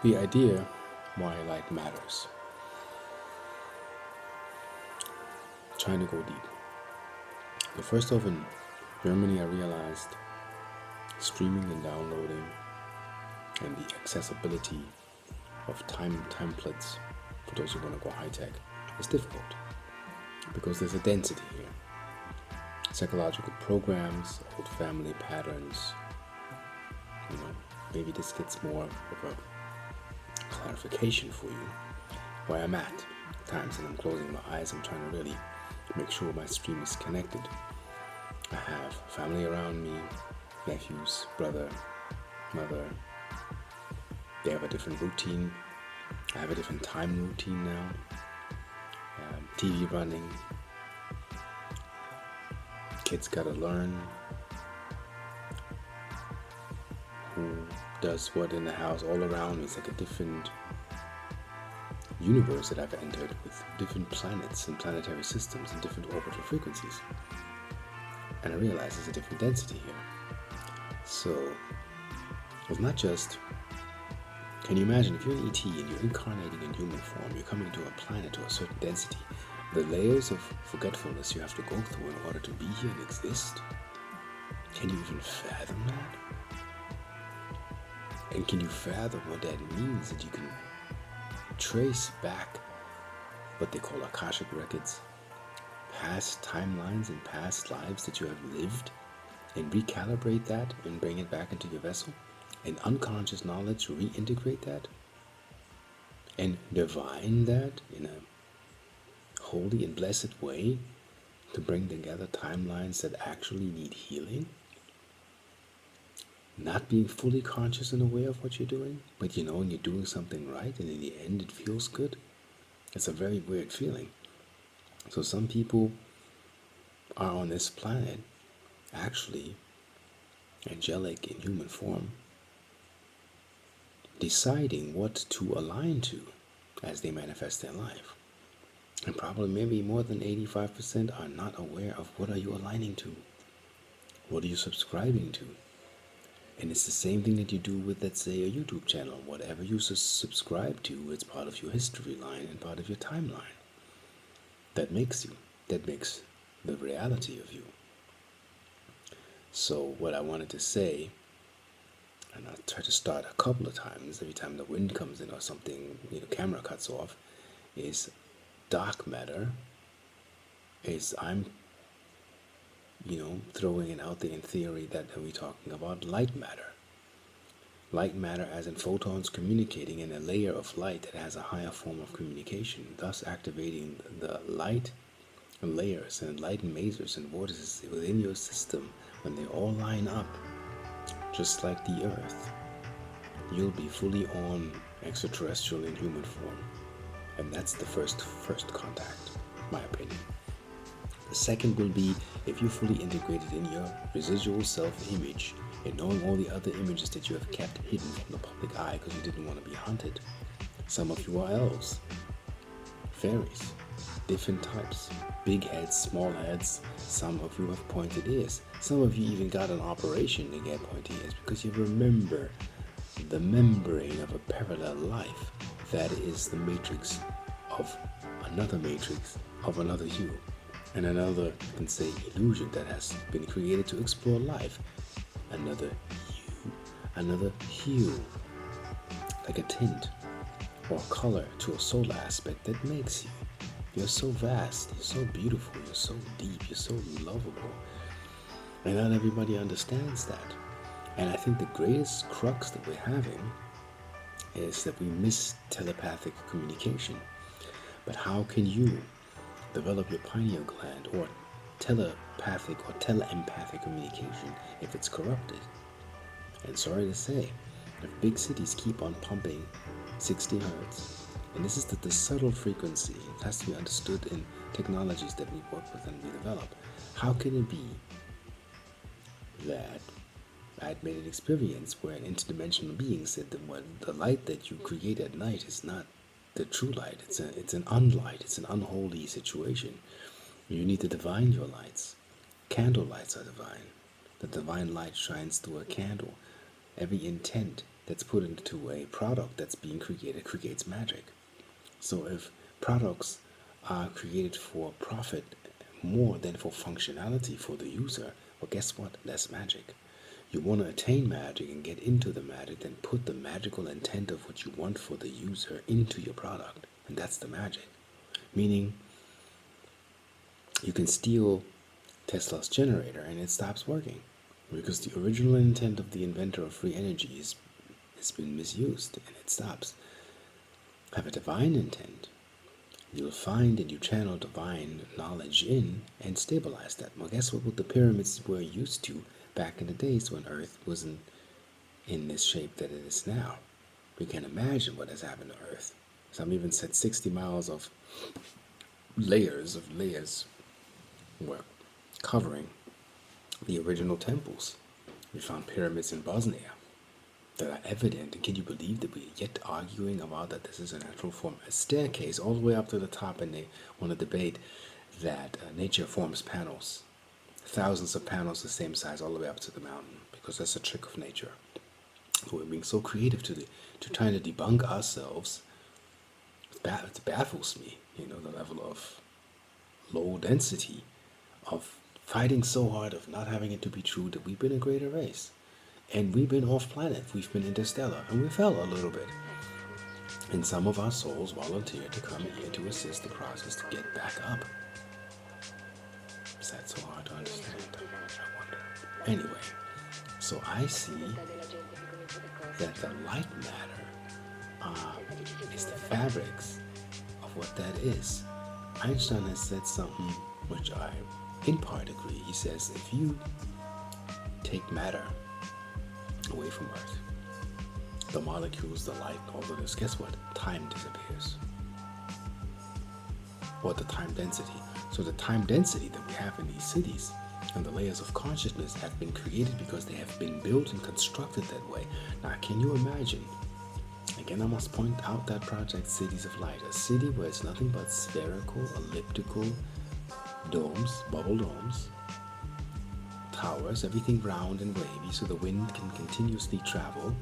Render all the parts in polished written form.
The idea why light matters. Trying to go deep. But first off, in Germany, I realized streaming and downloading and the accessibility of time templates for those who want to go high tech is difficult because there's a density here. Psychological programs, old family patterns, maybe this gets more of a clarification for you where I'm at times, and I'm closing my eyes. I'm trying to really make sure my stream is connected. I have family around me, nephews, brother, mother. They have a different routine. I have a different time routine now. TV running. Kids gotta learn who does what in the house all around me. It's like a different universe that I've entered with different planets and planetary systems and different orbital frequencies. And I realize there's a different density here. So it's not just, can you imagine if you're an ET and you're incarnating in human form, you're coming to a planet to a certain density, the layers of forgetfulness you have to go through in order to be here and exist? Can you even fathom that? And can you fathom what that means, that you can trace back what they call Akashic Records, past timelines and past lives that you have lived, and recalibrate that and bring it back into your vessel, and unconscious knowledge reintegrate that, and divine that in a holy and blessed way to bring together timelines that actually need healing? Not being fully conscious and aware of what you're doing, but you know, and you're doing something right, and in the end it feels good. It's a very weird feeling. So some people are on this planet actually angelic in human form, deciding what to align to as they manifest their life. And probably maybe more than 85% are not aware of what are you aligning to? What are you subscribing to? And it's the same thing that you do with, let's say, a YouTube channel. Whatever you subscribe to, it's part of your history line and part of your timeline. That makes you. That makes the reality of you. So what I wanted to say, and I'll try to start a couple of times, every time the wind comes in or something, camera cuts off, is dark matter is I'm throwing it out there in theory that we're talking about light matter. Light matter as in photons communicating in a layer of light that has a higher form of communication, thus activating the light layers and light masers and vortices within your system. When they all line up, just like the Earth, you'll be fully on extraterrestrial in human form. And that's the first contact, my opinion. The second will be if you're fully integrated in your residual self-image and knowing all the other images that you have kept hidden from the public eye because you didn't want to be hunted. Some of you are elves, fairies, different types, big heads, small heads. Some of you have pointed ears. Some of you even got an operation to get pointy ears because you remember the membrane of a parallel life that is the matrix of another hue. And another, you can say, illusion that has been created to explore life. Another hue, like a tint or color to a solar aspect that makes you. You're so vast, you're so beautiful, you're so deep, you're so lovable. And not everybody understands that. And I think the greatest crux that we're having is that we miss telepathic communication. But how can you develop your pineal gland or telepathic or teleempathic communication if it's corrupted? And sorry to say, if big cities keep on pumping 60 hertz, and this is the subtle frequency, it has to be understood in technologies that we work with and we develop. How can it be that I had made an experience where an interdimensional being said that when the light that you create at night is not the true light, it's an unlight, it's an unholy situation. You need to divine your lights. Candle lights are divine. The divine light shines through a candle. Every intent that's put into a product that's being created creates magic. So if products are created for profit more than for functionality for the user, well, guess what? That's magic. You want to attain magic and get into the magic, then put the magical intent of what you want for the user into your product. And that's the magic. Meaning, you can steal Tesla's generator and it stops working because the original intent of the inventor of free energy has been misused and it stops. Have a divine intent. You'll find and you channel divine knowledge in and stabilize that. Well, guess what the pyramids were used to back in the days when Earth wasn't in this shape that it is now? We can imagine what has happened to Earth. Some even said 60 miles of layers were covering the original temples. We found pyramids in Bosnia that are evident, and can you believe that we're yet arguing about that this is a natural form? A staircase all the way up to the top, and they want to debate that nature forms panels, thousands of panels the same size all the way up to the mountain, because that's a trick of nature. So we're being so creative to trying to debunk ourselves. It baffles me, the level of low density, of fighting so hard, of not having it to be true that we've been a greater race. And we've been off planet, we've been interstellar, and we fell a little bit. And some of our souls volunteered to come here to assist the process to get back up. Is that so hard to understand? I wonder. Anyway, so I see that the light matter is the fabrics of what that is. Einstein has said something which I in part agree. He says if you take matter away from Earth, the molecules, the light, all of this, guess what? Time disappears. Or the time density. So the time density that we have in these cities and the layers of consciousness have been created because they have been built and constructed that way. Now, can you imagine? Again, I must point out that project, Cities of Light, a city where it's nothing but spherical, elliptical domes, bubble domes, towers, everything round and wavy so the wind can continuously travel,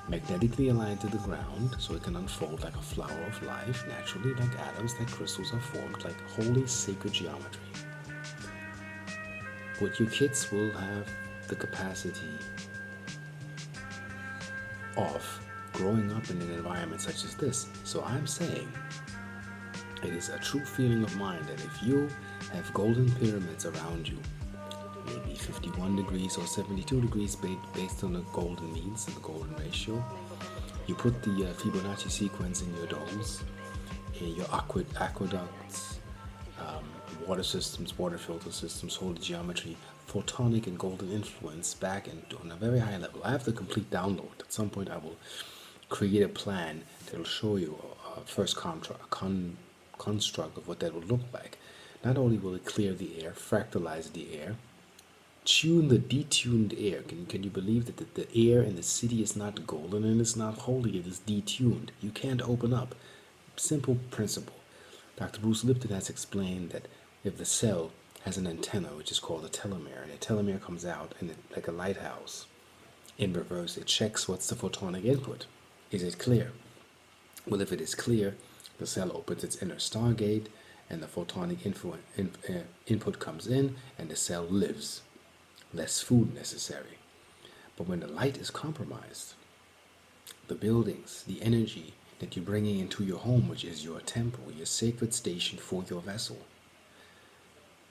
magnetically aligned to the ground so it can unfold like a flower of life, naturally, like atoms, like crystals are formed, like holy sacred geometry. But your kids will have the capacity of growing up in an environment such as this. So I'm saying it is a true feeling of mine that if you have golden pyramids around you, maybe 51 degrees or 72 degrees based on the golden means and the golden ratio, you put the Fibonacci sequence in your domes, in your aqueducts, water systems, water filter systems, holy geometry, photonic and golden influence back and on a very high level. I have the complete download. At some point I will create a plan that will show you a first construct of what that would look like. Not only will it clear the air, fractalize the air, tune the detuned air. Can you believe that the air in the city is not golden and it's not holy, it is detuned. You can't open up. Simple principle. Dr. Bruce Lipton has explained that if the cell has an antenna, which is called a telomere, and a telomere comes out and like a lighthouse, in reverse, it checks what's the photonic input. Is it clear? Well, if it is clear, the cell opens its inner stargate and the photonic input comes in and the cell lives. Less food necessary. But when the light is compromised, the buildings, the energy that you're bringing into your home, which is your temple, your sacred station for your vessel,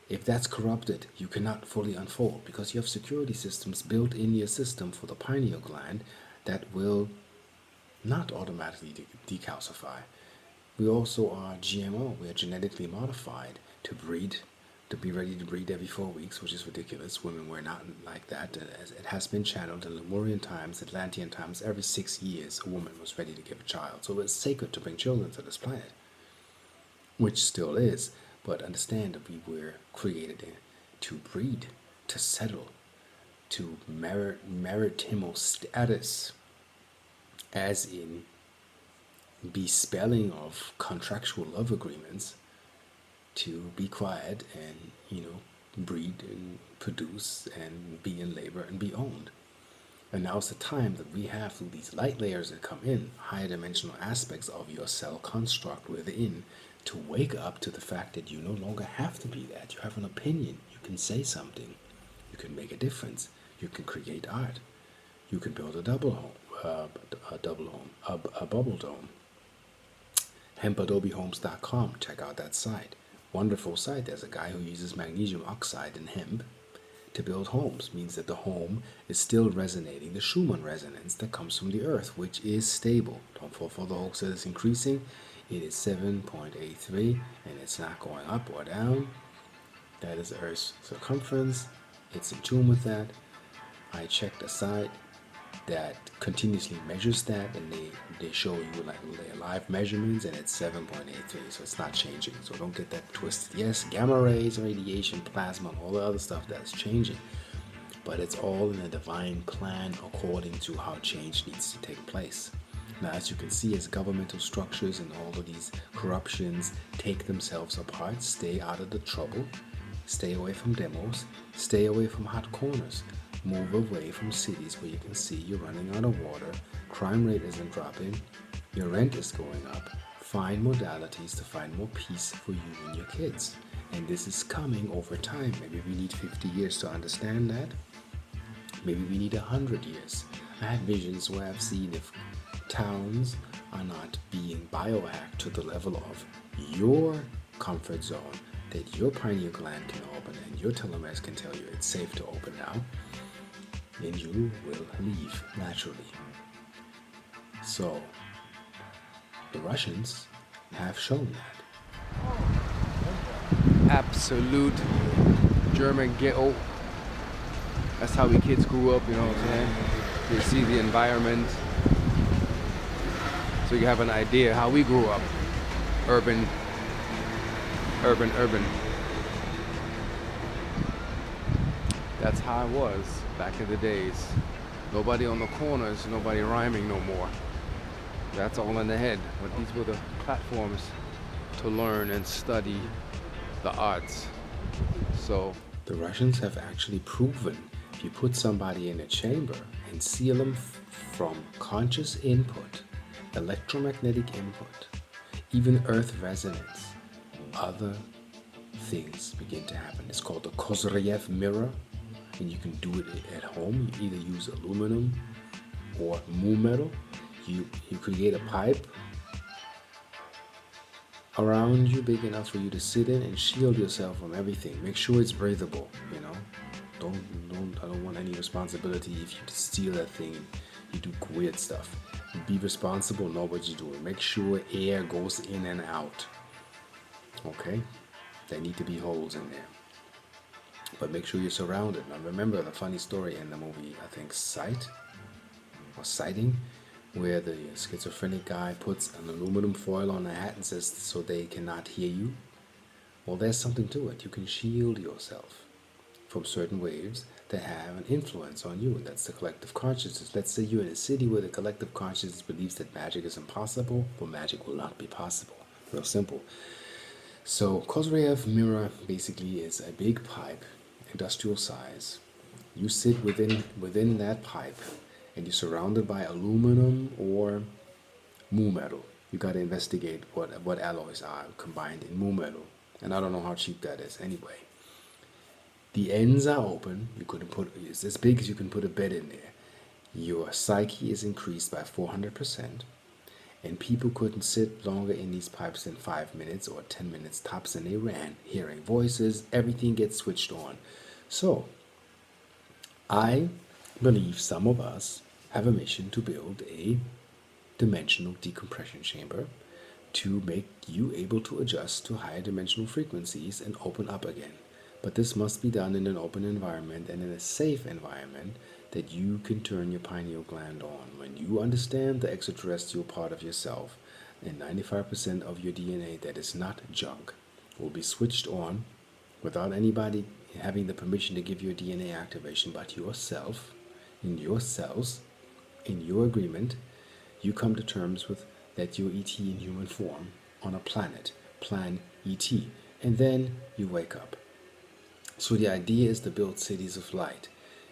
if that's corrupted, you cannot fully unfold because you have security systems built in your system for the pineal gland that will not automatically decalcify. We also are GMO. We are genetically modified to breed, to be ready to breed every 4 weeks, which is ridiculous. Women were not like that. It has been channeled in Lemurian times, Atlantean times. Every 6 years, a woman was ready to give a child. So it's sacred to bring children to this planet, which still is. But understand that we were created to breed, to settle, to maritimal status, as in bespelling of contractual love agreements, to be quiet and, breed and produce and be in labor and be owned. And now's the time that we have, through these light layers that come in, higher dimensional aspects of your cell construct within, to wake up to the fact that you no longer have to be that. You have an opinion. You can say something. You can make a difference. You can create art. You can build a double home, a bubble dome. HempAdobeHomes.com. Check out that site. Wonderful site. There's a guy who uses magnesium oxide and hemp to build homes. Means that the home is still resonating the Schumann resonance that comes from the earth, which is stable. Don't fall for the hoax that it's increasing. It is 7.83 and it's not going up or down. That is the earth's circumference. It's in tune with that. I checked a site that continuously measures that, and they show you like live measurements, and it's 7.83, so it's not changing. So don't get that twisted. Yes, gamma rays, radiation, plasma, and all the other stuff that's changing, but it's all in a divine plan according to how change needs to take place. Now, as you can see, as governmental structures and all of these corruptions take themselves apart, stay out of the trouble, stay away from demos, stay away from hot corners, move away from cities where you can see you're running out of water, crime rate isn't dropping, your rent is going up. Find modalities to find more peace for you and your kids. And this is coming over time. Maybe we need 50 years to understand that. Maybe we need 100 years. I had visions where I've seen if towns are not being biohacked to the level of your comfort zone, that your pineal gland can open and your telomeres can tell you it's safe to open now, then you will leave naturally. So, the Russians have shown that. Absolute German ghetto. That's how we kids grew up, you know what I'm saying? You see the environment, so you have an idea how we grew up. Urban. That's how it was back in the days. Nobody on the corners, nobody rhyming no more. That's all in the head. But these were the platforms to learn and study the arts. So the Russians have actually proven if you put somebody in a chamber and seal them from conscious input, electromagnetic input, even earth resonance, other things begin to happen. It's called the Kozyrev mirror, and you can do it at home. You either use aluminum or mu metal. You create a pipe around you big enough for you to sit in and shield yourself from everything. Make sure it's breathable, you know. I don't want any responsibility if you steal that thing and you do weird stuff. Be responsible, know what you're doing. Make sure air goes in and out. Okay? There need to be holes in there. But make sure you're surrounded. Now remember the funny story in the movie, I think Sighting, where the schizophrenic guy puts an aluminum foil on a hat and says so they cannot hear you. Well, there's something to it. You can shield yourself from certain waves that have an influence on you, and that's the collective consciousness. Let's say you're in a city where the collective consciousness believes that magic is impossible. Well, magic will not be possible. Real simple. So Kozyrev mirror basically is a big pipe, industrial size. You sit within that pipe, and you're surrounded by aluminum or mu metal. You got to investigate what alloys are combined in mu metal, and I don't know how cheap that is anyway. The ends are open. It's as big as you can put a bed in there. Your psyche is increased by 400%, and people couldn't sit longer in these pipes than 5 minutes or 10 minutes tops, and they ran, hearing voices. Everything gets switched on. So, I believe some of us have a mission to build a dimensional decompression chamber to make you able to adjust to higher dimensional frequencies and open up again. But this must be done in an open environment and in a safe environment that you can turn your pineal gland on. When you understand the extraterrestrial part of yourself, and 95% of your DNA that is not junk will be switched on without anybody having the permission to give you a DNA activation, but yourself, in your cells, in your agreement, you come to terms with that you're ET in human form on a planet, plan ET, and then you wake up. So the idea is to build cities of light,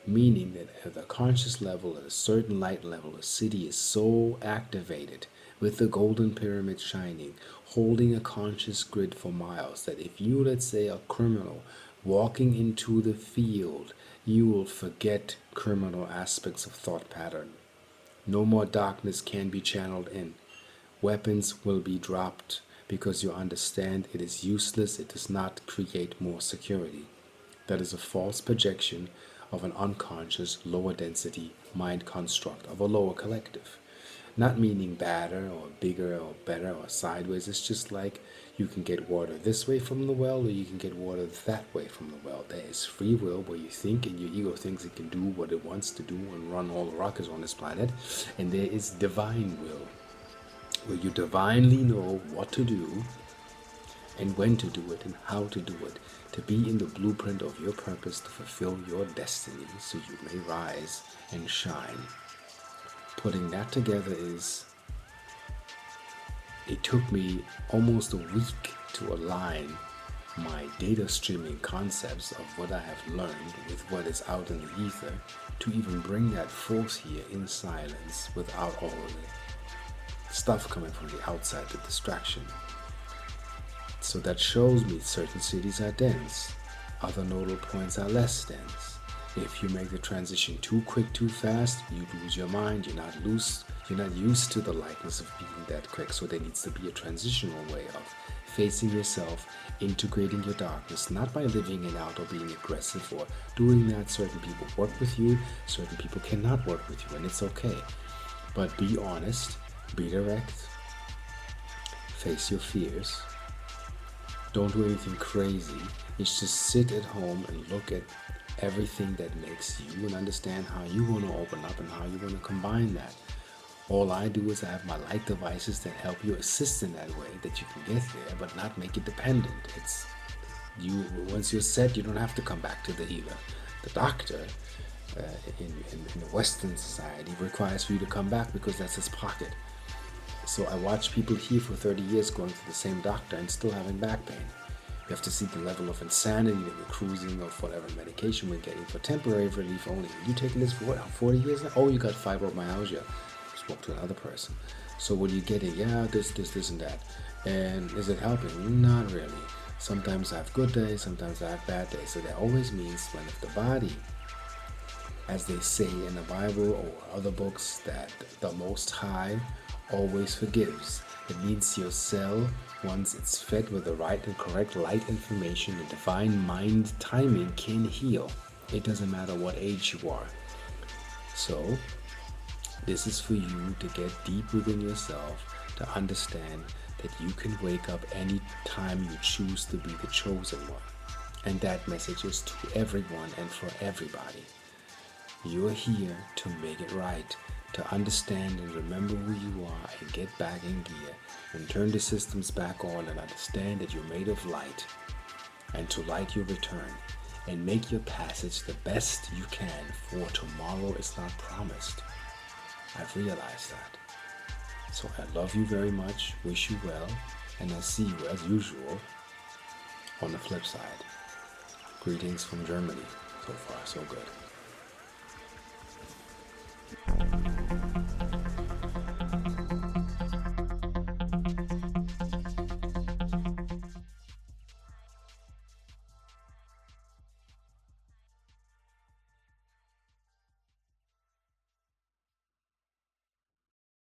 meaning that at the conscious level, at a certain light level, a city is so activated with the golden pyramid shining, holding a conscious grid for miles, that if you, let's say, a criminal walking into the field, you will forget criminal aspects of thought pattern. No more darkness can be channeled in. Weapons will be dropped because you understand it is useless, it does not create more security. That is a false projection of an unconscious, lower density mind construct of a lower collective. Not meaning badder or bigger or better or sideways. It's just like you can get water this way from the well or you can get water that way from the well. There is free will where you think and your ego thinks it can do what it wants to do and run all the rockets on this planet. And there is divine will where you divinely know what to do and when to do it and how to do it, to be in the blueprint of your purpose to fulfill your destiny so you may rise and shine. Putting that together it took me almost a week to align my data streaming concepts of what I have learned with what is out in the ether to even bring that force here in silence without all of the stuff coming from the outside, the distraction. So that shows me certain cities are dense, other nodal points are less dense. If you make the transition too quick, too fast, you lose your mind, you're not used to the lightness of being that quick. So there needs to be a transitional way of facing yourself, integrating your darkness, not by living it out or being aggressive or doing that. Certain people work with you, certain people cannot work with you, and it's okay. But be honest, be direct, face your fears. Don't do anything crazy. It's just sit at home and look at everything that makes you and understand how you want to open up and how you want to combine that. All I do is I have my light devices that help you assist in that way, that you can get there, but not make it dependent. It's you. Once you're set, you don't have to come back to the healer. The doctor in the Western society requires for you to come back because that's his pocket. So I watch people here for 30 years going to the same doctor and still having back pain. You have to see the level of insanity that we're cruising of whatever medication we're getting for temporary relief only. You taking this for what, 40 years now? Oh, you got fibromyalgia. Spoke to another person. So what are you getting? Yeah, this, and that. And is it helping? Not really. Sometimes I have good days, sometimes I have bad days. So that always means when if the body, as they say in the Bible or other books, that the Most High always forgives. It means your cell, once it's fed with the right and correct light information and divine mind timing, can heal. It doesn't matter what age you are. So, this is for you to get deep within yourself, to understand that you can wake up any time you choose to be the chosen one. And that message is to everyone and for everybody. You're here to make it right, to understand and remember who you are and get back in gear and turn the systems back on and understand that you're made of light, and to light your return and make your passage the best you can, for tomorrow is not promised. I've realized that. So I love you very much, wish you well, and I'll see you as usual on the flip side. Greetings from Germany. So far, so good.